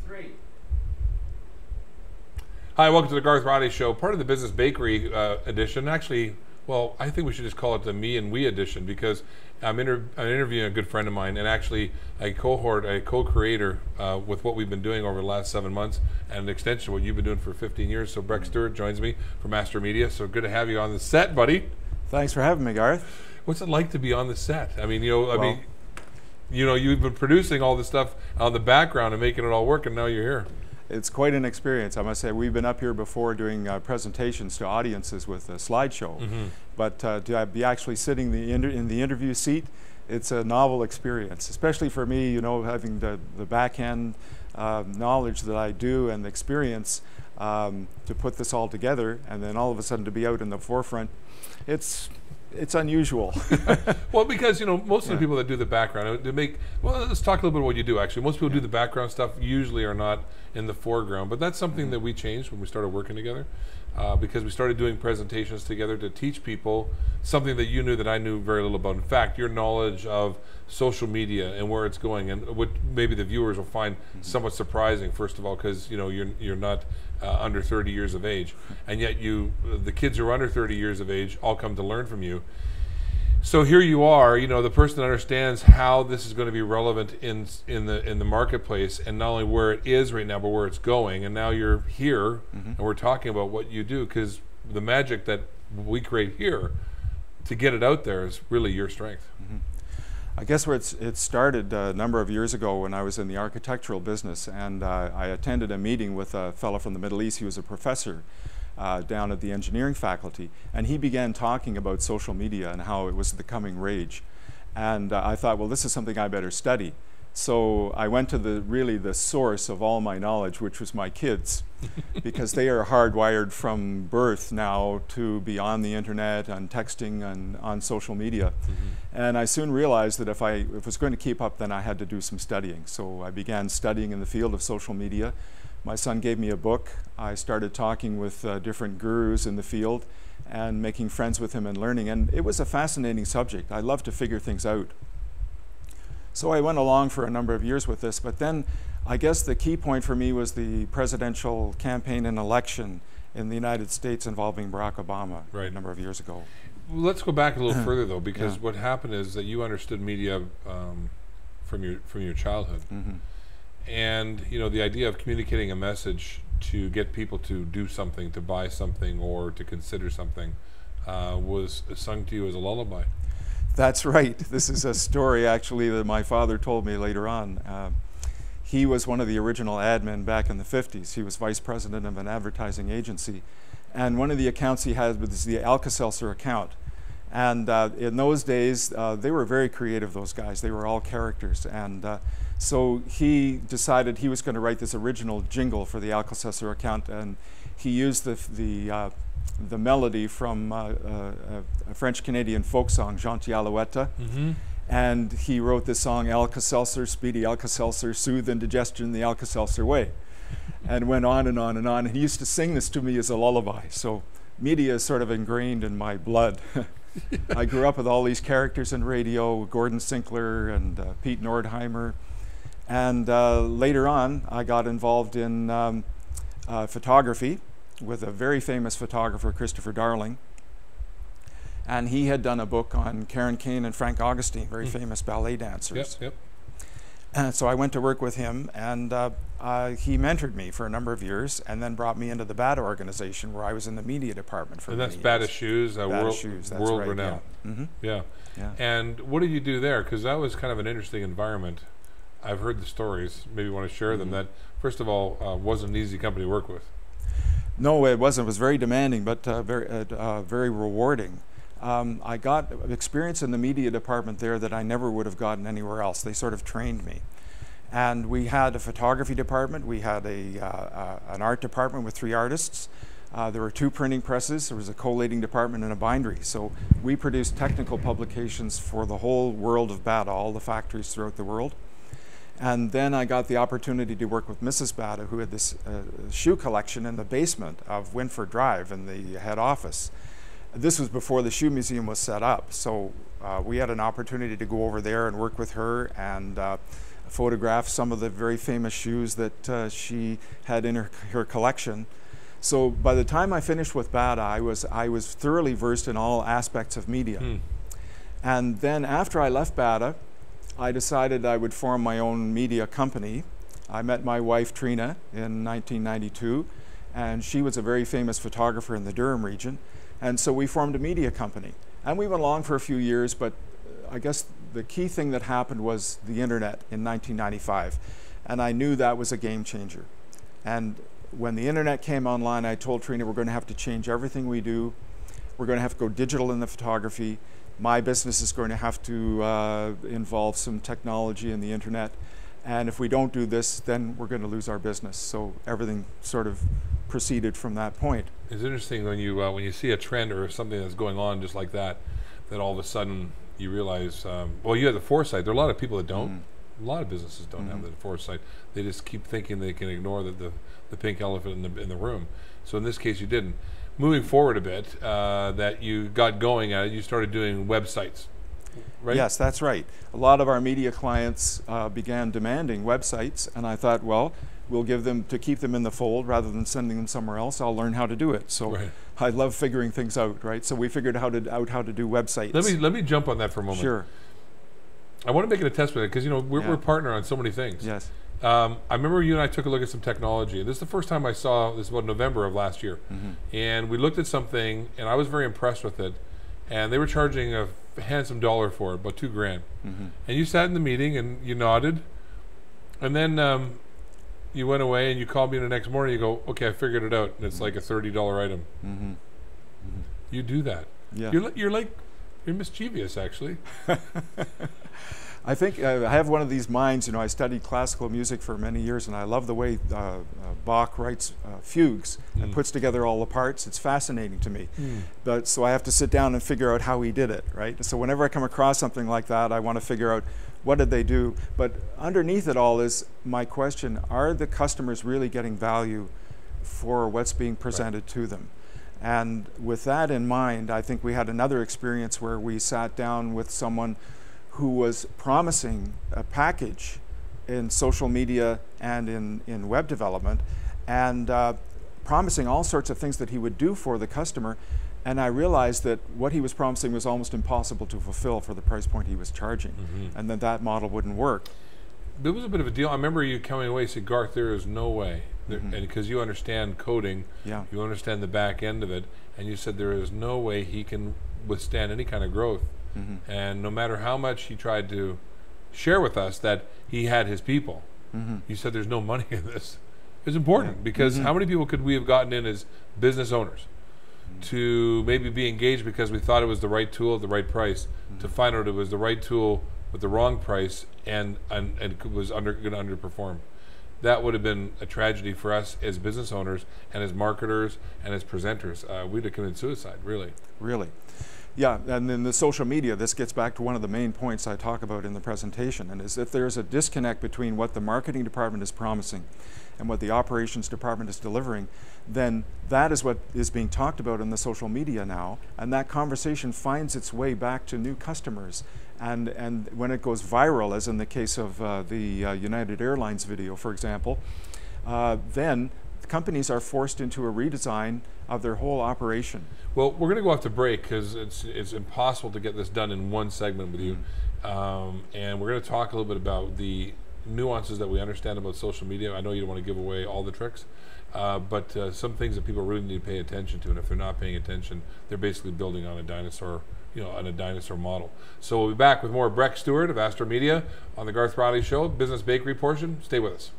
3. Hi, welcome to the Garth Roddy Show, part of the Business Bakery edition. Actually, well, I think we should just call it the Me and We edition because I'm interviewing a good friend of mine and actually a co-creator with what we've been doing over the last 7 months and an extension of what you've been doing for 15 years. So Breck Stewart joins me from Master Media. So good to have you on the set, buddy. Thanks for having me, Garth. What's it like to be on the set? I mean, you've been producing all this stuff on the background and making it all work, and now you're here. It's quite an experience, I must say. We've been up here before doing presentations to audiences with a slideshow, but to be actually sitting in the interview seat, it's a novel experience, especially for me, you know, having the back-end knowledge that I do and the experience to put this all together, and then all of a sudden to be out in the forefront. It's unusual. Well, because, you know, most of the people that do the background, let's talk a little bit about what you do, actually. Most people do the background stuff usually are not in the foreground, but that's something that we changed when we started working together because we started doing presentations together to teach people something that you knew that I knew very little about. In fact, your knowledge of social media and where it's going and what maybe the viewers will find somewhat surprising, first of all, because, you know, you're not under 30 years of age, and yet the kids who are under 30 years of age all come to learn from you. So here you are, you know, the person that understands how this is going to be relevant in the marketplace, and not only where it is right now, but where it's going. And now you're here, and we're talking about what you do, because the magic that we create here to get it out there is really your strength. I guess where it started a number of years ago when I was in the architectural business, and I attended a meeting with a fellow from the Middle East. He was a professor down at the engineering faculty, and he began talking about social media and how it was the coming rage. And I thought, well, this is something I better study. So I went to the source of all my knowledge, which was my kids, because they are hardwired from birth now to be on the internet and texting and on social media. And I soon realized that if I was going to keep up, then I had to do some studying. So I began studying in the field of social media. My son gave me a book. I started talking with different gurus in the field and making friends with him and learning. And it was a fascinating subject. I love to figure things out. So I went along for a number of years with this, but then I guess the key point for me was the presidential campaign and election in the United States involving Barack Obama a number of years ago. Well, let's go back a little further, though, because what happened is that you understood media from your childhood. And, you know, the idea of communicating a message to get people to do something, to buy something, or to consider something was sung to you as a lullaby. That's right. This is a story, actually, that my father told me later on. He was one of the original ad men back in the 50s. He was vice president of an advertising agency. And one of the accounts he had was the Alka-Seltzer account. And in those days, they were very creative, those guys. They were all characters. And so he decided he was going to write this original jingle for the Alka-Seltzer account. And he used the melody from a French-Canadian folk song, Gentil Alouette. And he wrote this song, Alka-Seltzer, Speedy Alka-Seltzer, soothe indigestion the Alka-Seltzer way. And went on and on and on. And he used to sing this to me as a lullaby. So media is sort of ingrained in my blood. I grew up with all these characters in radio, Gordon Sinclair and Pete Nordheimer. And later on, I got involved in photography with a very famous photographer, Christopher Darling. And he had done a book on Karen Kane and Frank Augustine, very famous ballet dancers. And so I went to work with him, and he mentored me for a number of years, and then brought me into the BATA organization, where I was in the media department for many years. And that's BATA Shoes, world renowned. Yeah. And what did you do there? Because that was kind of an interesting environment. I've heard the stories. Maybe you want to share them. That, first of all, wasn't an easy company to work with. No, it wasn't. It was very demanding, but very rewarding. I got experience in the media department there that I never would have gotten anywhere else. They sort of trained me. And we had a photography department. We had an art department with 3 artists. There were 2 printing presses. There was a collating department and a bindery. So we produced technical publications for the whole world of BATA, all the factories throughout the world. And then I got the opportunity to work with Mrs. BATA, who had this shoe collection in the basement of Winford Drive in the head office. This was before the shoe museum was set up. So we had an opportunity to go over there and work with her and photograph some of the very famous shoes that she had in her collection. So by the time I finished with BATA, I was thoroughly versed in all aspects of media. And then after I left BATA, I decided I would form my own media company. I met my wife Trina in 1992, and she was a very famous photographer in the Durham region. And so we formed a media company. And we went along for a few years, but I guess the key thing that happened was the internet in 1995. And I knew that was a game changer. And when the internet came online, I told Trina we're going to have to change everything we do. We're going to have to go digital in the photography. My business is going to have to involve some technology in the internet. And if we don't do this, then we're going to lose our business. So everything sort of proceeded from that point. It's interesting when you see a trend or something that's going on just like that, that all of a sudden you realize, well, you have the foresight. There are a lot of people that don't. A lot of businesses don't have the foresight. They just keep thinking they can ignore the pink elephant in the room. So in this case, you didn't. Moving forward a bit, that you got going at it, you started doing websites, right? Yes, that's right. A lot of our media clients began demanding websites, and I thought, well, we'll give them, to keep them in the fold rather than sending them somewhere else, I'll learn how to do it. So I love figuring things out, right? So we figured out how to do websites. Let me jump on that for a moment. Sure. I want to make it a test with it because we're a partner on so many things. Yes. I remember you and I took a look at some technology. This is the first time I saw this, about November of last year, and we looked at something, and I was very impressed with it. And they were charging a handsome dollar for it, about $2,000. And you sat in the meeting and you nodded, and then you went away and you called me the next morning. You go, okay, I figured it out, and it's like a $30 item. You do that. Yeah. You're mischievous, actually. I think I have one of these minds. I studied classical music for many years, and I love the way Bach writes fugues and puts together all the parts. It's fascinating to me. But so I have to sit down and figure out how he did it, right? So whenever I come across something like that, I want to figure out what did they do. But underneath it all is my question: are the customers really getting value for what's being presented to them? And with that in mind, I think we had another experience where we sat down with someone who was promising a package in social media and in web development, and promising all sorts of things that he would do for the customer. And I realized that what he was promising was almost impossible to fulfill for the price point he was charging, and that model wouldn't work. It was a bit of a deal. I remember you coming away and said, Garth, there is no way. And because you understand coding, you understand the back end of it, and you said there is no way he can withstand any kind of growth. And no matter how much he tried to share with us that he had his people, you said there's no money in this. It's important because how many people could we have gotten in as business owners to maybe be engaged because we thought it was the right tool at the right price, to find out it was the right tool with the wrong price and it was going to underperform. That would have been a tragedy for us as business owners and as marketers and as presenters. We'd have committed suicide, really. Really. Yeah, and in the social media, this gets back to one of the main points I talk about in the presentation, and is if there's a disconnect between what the marketing department is promising and what the operations department is delivering, then that is what is being talked about in the social media now, and that conversation finds its way back to new customers. And when it goes viral, as in the case of the United Airlines video, for example, then companies are forced into a redesign of their whole operation. Well, we're going to go off to break because it's impossible to get this done in one segment with you. And we're going to talk a little bit about the nuances that we understand about social media. I know you don't want to give away all the tricks, but some things that people really need to pay attention to, and if they're not paying attention, they're basically building on a dinosaur, on a dinosaur model. So we'll be back with more Breck Stewart of Astro Media on the Garth Riley Show, Business Bakery portion. Stay with us.